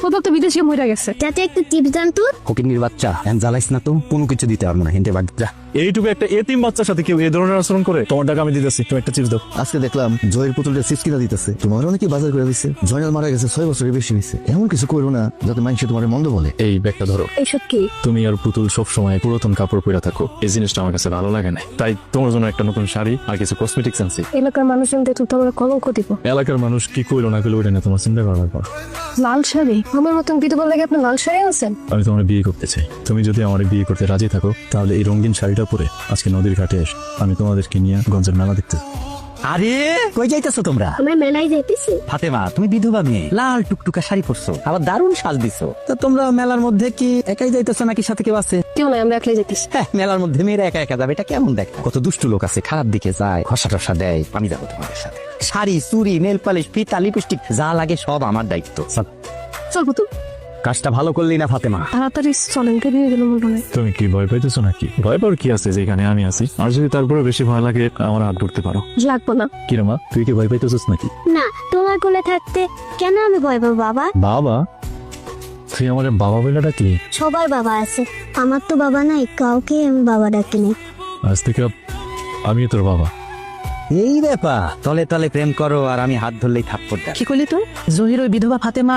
কোথাও তো বিদেশে মরে গেছে। যাতে একটু টিপস দেন তো। ফকিন্নির বাচ্চা এখন জ্বালাইস না তো, কোনো কিছু দিতে পারবো না, হিন্টে বাদ যা। এইটুকু একটা এতিম বাচ্চার সাথে কেউ এই ধরনের আচরণ করে? তোমার টাকা আমি দিতেছি, তুমি একটা চিপস দাও। আজকে দেখলাম জয়ের পুতুলটা চিপস কিনা দিতেছে, তোমার অনেকে বাজার করে দিচ্ছে। জয়নাল মারা গেছে 6 বছরের বেশি নিচ্ছে, এমন কিছু করো না যাতে মানুষ তোমার মন্দ বলে। এই ব্যাগটা ধরো। এইসব কি? তুমি আর পুতুল সব সময় পুরাতন কাপড় পরে থাকো, এই জিনিসটা আমার কাছে ভালো লাগে না। তাই তোমার জন্য একটা নতুন শাড়ি আর কিছু কসমেটিক্স আনছি। এলাকার মানুষজন দেখলে তো আমরা কলঙ্ক দিব। এলাকার মানুষ কি কইলো না কইলো ওইটা নিয়ে তোমার চিন্তা করার পর লাল শাড়ি? আমার মতন বিধবা লাগে আপনি লাল শাড়ি আনছেন? আমি তোমার বিয়ে করতে চাই। তুমি যদি আমার বিয়ে করতে রাজি থাকো তাহলে এই রঙিন শাড়িটা পরে আজকে নদীর ঘাটে এসে আমি তোমাদেরকে নিয়ে গঞ্জের মেলা দেখতে। আরে কই যাইতেছো তোমরা? আমরা মেলায় যাইতেছি। ফাতেমা, তুমি বিধবা মেয়ে, লাল টুকটুকা শাড়ি পরছো, আবার দারুণ সাজ দিছো। তা তোমরা মেলার মধ্যে কি একাই যাইতেছো নাকি সাথে কেউ আছে? কেউ নাই, আমরা একলাই যেতেছি। হ্যাঁ, মেলার মধ্যে মেয়েরা একা একা যাবে, এটা কেমন দেখ? কত দুষ্টু লোক আছে, খারাপ দিকে যায়, খসা টসা দেয়। আমি যাবো তোমাদের সাথে। শাড়ি, চুড়ি, নেল পালিশ, ফিতা, লিপস্টিক যা লাগে সব আমার দায়িত্ব। চলবো তো। কাজটা ভালো করলি না ফাতেমা? তাড়াতাড়ি চলেন, কে নিয়ে গেল মনে হয়। তুমি কি ভয় পাইতেছো নাকি? ভয় পাওয়ার কি আছে যেখানে আমি আছি? আর যদি তারপরে বেশি ভয় লাগে আমার হাত ধরতে পারো। লাগবো না। কিরমা, তুই কি ভয় পাইতেছিস নাকি? না, তোমার কোলে থাকতে কেন আমি ভয় পাবো বাবা? বাবা? তুই আমার বাবা বলে ডাকলি? সবার বাবা আছে, আমার তো বাবা নাই, কাউকে আমি বাবা ডাকিনি। আজ থেকে আমি তোর বাবা। এই ব্যাপার, তলে তলে প্রেম করো আর আমি হাত ধরলেই থাপ্পড় দেয়। কি করলি তুই? জহির ওই বিধবা ফাতেমা